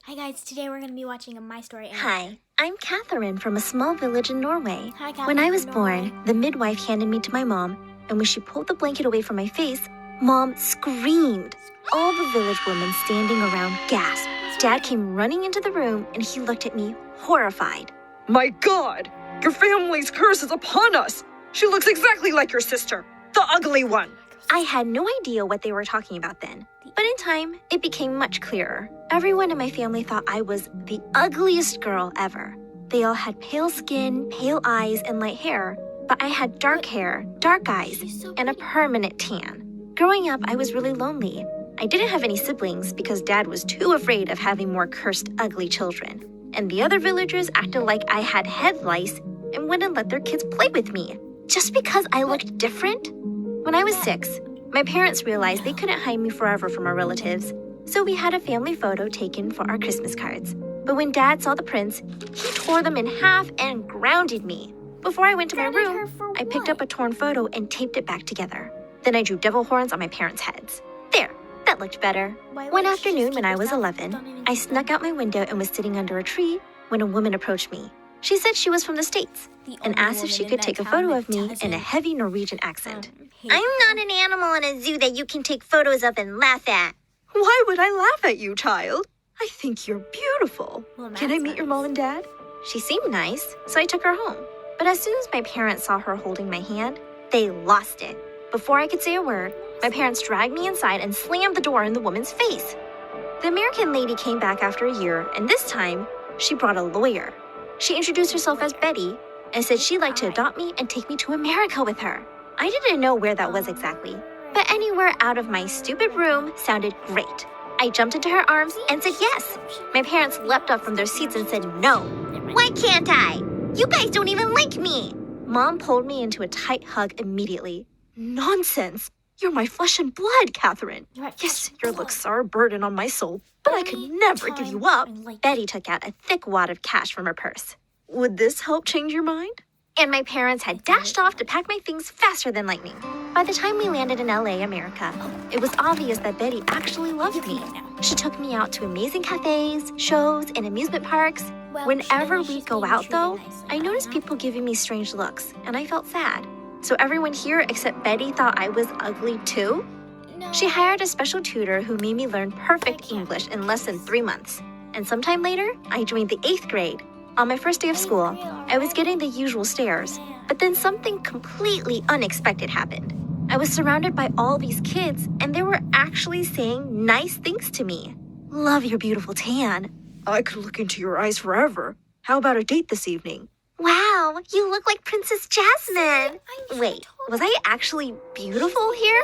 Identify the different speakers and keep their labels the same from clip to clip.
Speaker 1: Hi guys, today we're going to be watching a My Story anime.
Speaker 2: Hi, I'm Catherine from a small village in Norway.
Speaker 1: Hi, Catherine
Speaker 2: When I was
Speaker 1: from
Speaker 2: born,
Speaker 1: Norway.
Speaker 2: the midwife handed me to my mom, and when she pulled the blanket away from my face, Mom screamed. All the village women standing around gasped. Dad came running into the room, and he looked at me, horrified.
Speaker 3: My God! Your family's curse is upon us! She looks exactly like your sister, the ugly one!
Speaker 2: I had no idea what they were talking about then, but in time, it became much clearer. Everyone in my family thought I was the ugliest girl ever. They all had pale skin, pale eyes, and light hair, but I had dark hair, dark eyes, and a permanent tan. Growing up, I was really lonely. I didn't have any siblings because Dad was too afraid of having more cursed, ugly children. And the other villagers acted like I had head lice and wouldn't let their kids play with me, just because I looked different. When I was 6, my parents realized they couldn't hide me forever from our relatives, so we had a family photo taken for our Christmas cards. But when Dad saw the prints, he tore them in half and grounded me. Before I went to my room, I picked up a torn photo and taped it back together. Then I drew devil horns on my parents' heads. There, that looked better. One afternoon when I was 11, I snuck out my window and was sitting under a tree when a woman approached me. She said she was from the States and asked if she could take a photo of me in a heavy Norwegian accent. I'm not an animal in a zoo that you can take photos of and laugh at.
Speaker 3: Why would I laugh at you, child? I think you're beautiful. Can I meet your mom and dad?
Speaker 2: She seemed nice, so I took her home. But as soon as my parents saw her holding my hand, they lost it. Before I could say a word, my parents dragged me inside and slammed the door in the woman's face. The American lady came back after a year, and this time, she brought a lawyer. She introduced herself as Betty and said she'd like to adopt me and take me to America with her. I didn't know where that was exactly, but anywhere out of my stupid room sounded great. I jumped into her arms and said yes. My parents leapt up from their seats and said no. Why can't I? You guys don't even like me. Mom pulled me into a tight hug immediately.
Speaker 3: Nonsense! You're my flesh and blood, Catherine. Yes, your looks are a burden on my soul, but I could never give you up.
Speaker 2: Betty took out a thick wad of cash from her purse.
Speaker 3: Would this help change your mind?
Speaker 2: And my parents had dashed off to pack my things faster than lightning. By the time we landed in LA, America, it was obvious that Betty actually loved me. She took me out to amazing cafes, shows, and amusement parks. Whenever we go out, though, I noticed people giving me strange looks, and I felt sad. So everyone here except Betty thought I was ugly too? She hired a special tutor who made me learn perfect English in less than 3 months. And sometime later, I joined the 8th grade. On my first day of school, I was getting the usual stares, but then something completely unexpected happened. I was surrounded by all these kids, and they were actually saying nice things to me. Love your beautiful tan.
Speaker 3: I could look into your eyes forever. How about a date this evening?
Speaker 2: Wow, you look like Princess Jasmine. Wait, was I actually beautiful here?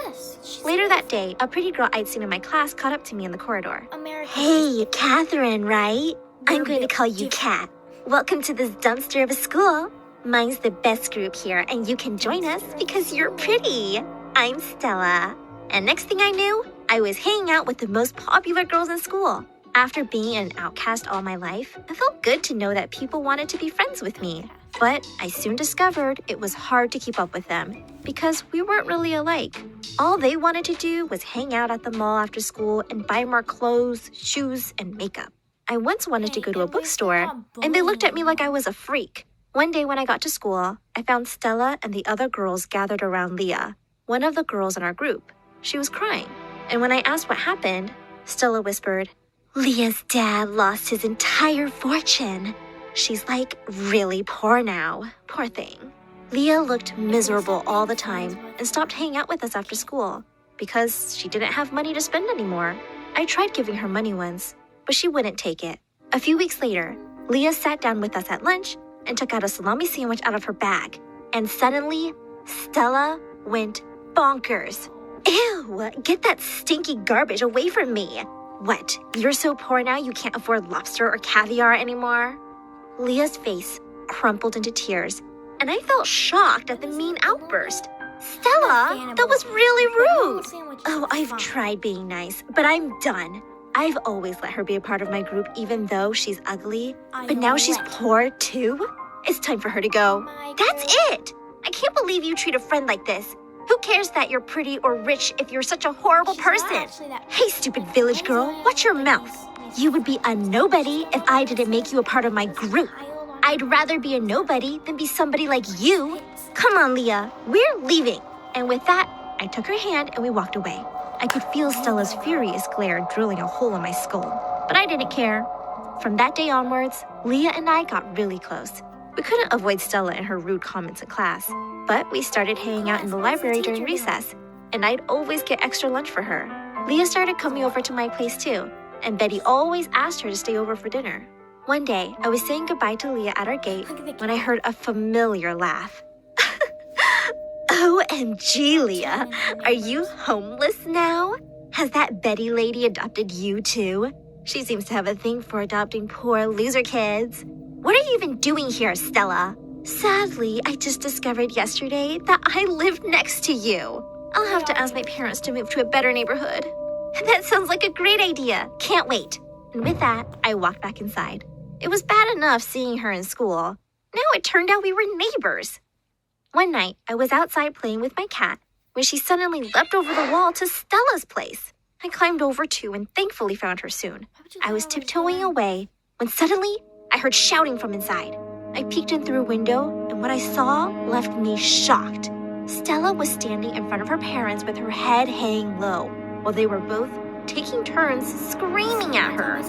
Speaker 2: Later that day, a pretty girl I'd seen in my class caught up to me in the corridor. Hey, Catherine, right? I'm going to call you Cat. Welcome to this dumpster of a school. Mine's the best group here, and you can join us because you're pretty. I'm Stella. And next thing I knew, I was hanging out with the most popular girls in school. After being an outcast all my life, it felt good to know that people wanted to be friends with me. But I soon discovered it was hard to keep up with them because we weren't really alike. All they wanted to do was hang out at the mall after school and buy more clothes, shoes, and makeup. I once wanted to go to a bookstore, and they looked at me like I was a freak. One day when I got to school, I found Stella and the other girls gathered around Leah, one of the girls in our group. She was crying, and when I asked what happened, Stella whispered, Leah's dad lost his entire fortune. She's like really poor now. Poor thing. Leah looked miserable all the time and stopped hanging out with us after school because she didn't have money to spend anymore. I tried giving her money once, but she wouldn't take it. A few weeks later, Leah sat down with us at lunch and took out a salami sandwich out of her bag. And suddenly, Stella went bonkers. Ew, get that stinky garbage away from me. What, you're so poor now you can't afford lobster or caviar anymore? Leah's face crumpled into tears, and I felt shocked at the mean outburst. Stella, that was really rude. Oh, I've tried being nice, but I'm done. I've always let her be a part of my group even though she's ugly, but now she's poor too? It's time for her to go. That's it! I can't believe you treat a friend like this. Who cares that you're pretty or rich if you're such a horrible person? Hey, stupid village girl, watch your mouth. You would be a nobody if I didn't make you a part of my group. I'd rather be a nobody than be somebody like you. Come on, Leah, we're leaving. And with that, I took her hand and we walked away. I could feel Stella's furious glare drilling a hole in my skull, but I didn't care. From that day onwards, Leah and I got really close. We couldn't avoid Stella and her rude comments in class, but we started hanging out in the library during recess, and I'd always get extra lunch for her. Leah started coming over to my place too, and Betty always asked her to stay over for dinner. One day, I was saying goodbye to Leah at our gate when I heard a familiar laugh. OMG, Leah, are you homeless now? Has that Betty lady adopted you too? She seems to have a thing for adopting poor loser kids. What are you even doing here, Stella? Sadly, I just discovered yesterday that I live next to you. I'll have to ask my parents to move to a better neighborhood. That sounds like a great idea. Can't wait. And with that, I walked back inside. It was bad enough seeing her in school. Now it turned out we were neighbors. One night, I was outside playing with my cat when she suddenly leapt over the wall to Stella's place. I climbed over too and thankfully found her soon. I was tiptoeing away when suddenly I heard shouting from inside. I peeked in through a window and what I saw left me shocked. Stella was standing in front of her parents with her head hanging low while they were both taking turns screaming at her.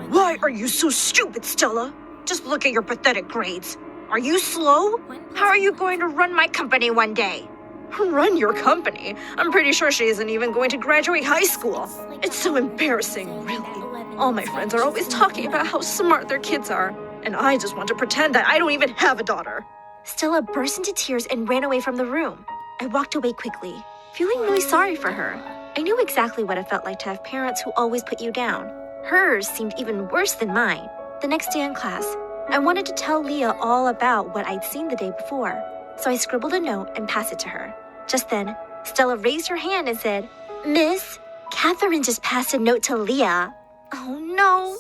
Speaker 3: Why are you so stupid, Stella? Just look at your pathetic grades. Are you slow? How are you going to run my company one day? Run your company? I'm pretty sure she isn't even going to graduate high school. It's so embarrassing, really. All my friends are always talking about how smart their kids are, and I just want to pretend that I don't even have a daughter.
Speaker 2: Stella burst into tears and ran away from the room. I walked away quickly, feeling really sorry for her. I knew exactly what it felt like to have parents who always put you down. Hers seemed even worse than mine. The next day in class, I wanted to tell Leah all about what I'd seen the day before, so I scribbled a note and passed it to her. Just then, Stella raised her hand and said, "Miss, Catherine just passed a note to Leah." Oh no!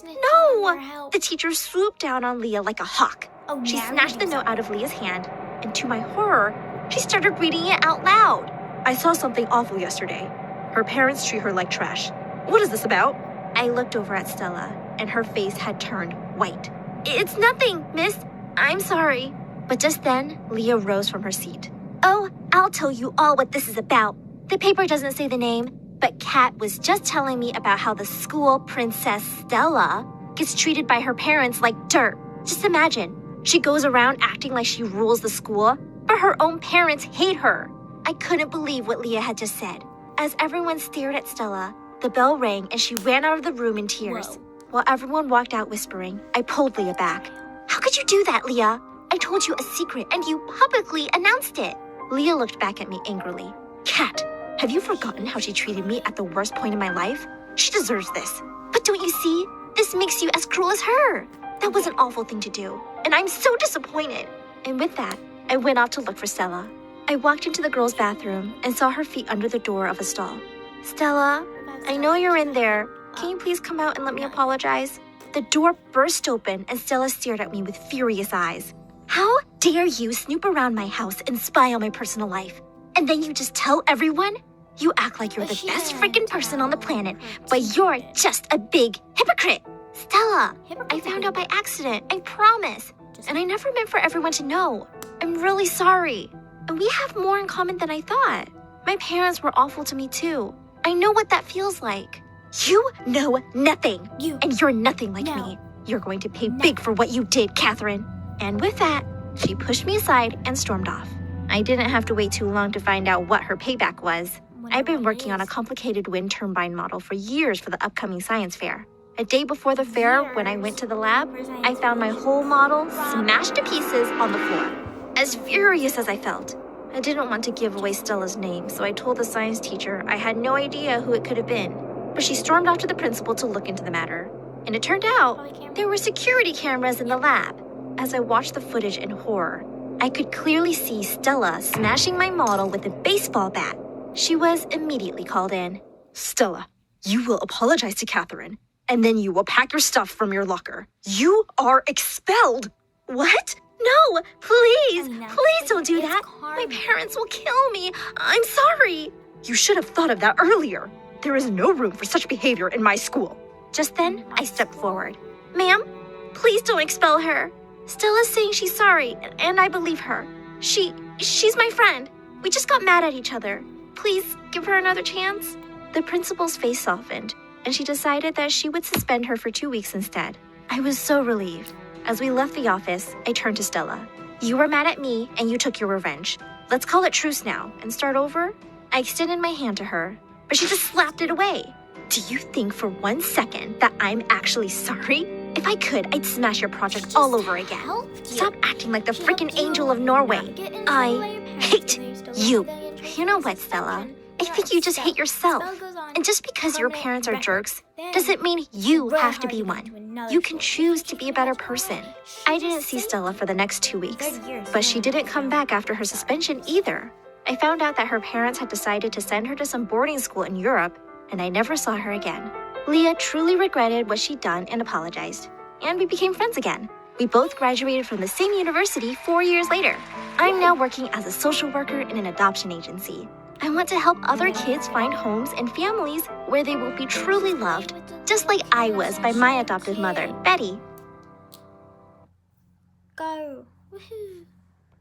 Speaker 2: The teacher swooped down on Leah like a hawk. She snatched the note out of Leah's hand, and to my horror, she started reading it out loud.
Speaker 3: I saw something awful yesterday. Her parents treat her like trash. What is this about?
Speaker 2: I looked over at Stella, and her face had turned white. "It's nothing, miss. I'm sorry." But just then, Leah rose from her seat. "Oh, I'll tell you all what this is about. The paper doesn't say the name, but Kat was just telling me about how the school princess Stella gets treated by her parents like dirt. Just imagine, she goes around acting like she rules the school, but her own parents hate her." I couldn't believe what Leah had just said. As everyone stared at Stella, the bell rang and she ran out of the room in tears. While everyone walked out whispering, I pulled Leah back. "How could you do that, Leah? I told you a secret and you publicly announced it." Leah looked back at me angrily. "Kat, have you forgotten how she treated me at the worst point in my life? She deserves this." "But don't you see? This makes you as cruel as her. That was an awful thing to do, and I'm so disappointed." And with that, I went off to look for Stella. I walked into the girls' bathroom and saw her feet under the door of a stall. "Stella, I know you're in there. Can you please come out and let me apologize?" The door burst open and Stella stared at me with furious eyes. "How dare you snoop around my house and spy on my personal life? And then you just tell everyone? You act like you're the best freaking person on the planet, but you're just a big hypocrite." "Stella, I found out by accident, I promise. And I never meant for everyone to know. I'm really sorry. And we have more in common than I thought. My parents were awful to me too. I know what that feels like." "You know nothing. And you're nothing like me. You're going to pay big for what you did, Catherine." And with that, she pushed me aside and stormed off. I didn't have to wait too long to find out what her payback was. I've been working on a complicated wind turbine model for years for the upcoming science fair. A day before the fair, when I went to the lab, I found my whole model smashed to pieces on the floor. As furious as I felt, I didn't want to give away Stella's name, so I told the science teacher I had no idea who it could have been. But she stormed off to the principal to look into the matter. And it turned out there were security cameras in the lab. As I watched the footage in horror, I could clearly see Stella smashing my model with a baseball bat. She was immediately called in.
Speaker 3: "Stella, you will apologize to Catherine, and then you will pack your stuff from your locker. You are expelled."
Speaker 2: "What? No, please don't do that. My parents will kill me. I'm sorry."
Speaker 3: You should have thought of that earlier. There is no room for such behavior in my school.
Speaker 2: Just then, I stepped forward. Ma'am, please don't expel her. Stella's saying she's sorry, and I believe her. She's my friend. We just got mad at each other. Please give her another chance. The principal's face softened, and she decided that she would suspend her for 2 weeks instead. I was so relieved. As we left the office, I turned to Stella. You were mad at me, and you took your revenge. Let's call it truce now and start over. I extended my hand to her, but she just slapped it away. Do you think for 1 second that I'm actually sorry? If I could, I'd smash your project all over again. Stop acting like the freaking angel of Norway. I hate you. You know what, Stella? I think you just hate yourself. And just because your parents are jerks doesn't mean you have to be one. You can choose to be a better person. I didn't see Stella for the next 2 weeks, but she didn't come back after her suspension either. I found out that her parents had decided to send her to some boarding school in Europe, and I never saw her again. Leah truly regretted what she'd done and apologized, and we became friends again. We both graduated from the same university 4 years later. I'm now working as a social worker in an adoption agency. I want to help other kids find homes and families where they will be truly loved, just like I was by my adopted mother, Betty.
Speaker 1: Go. Woohoo.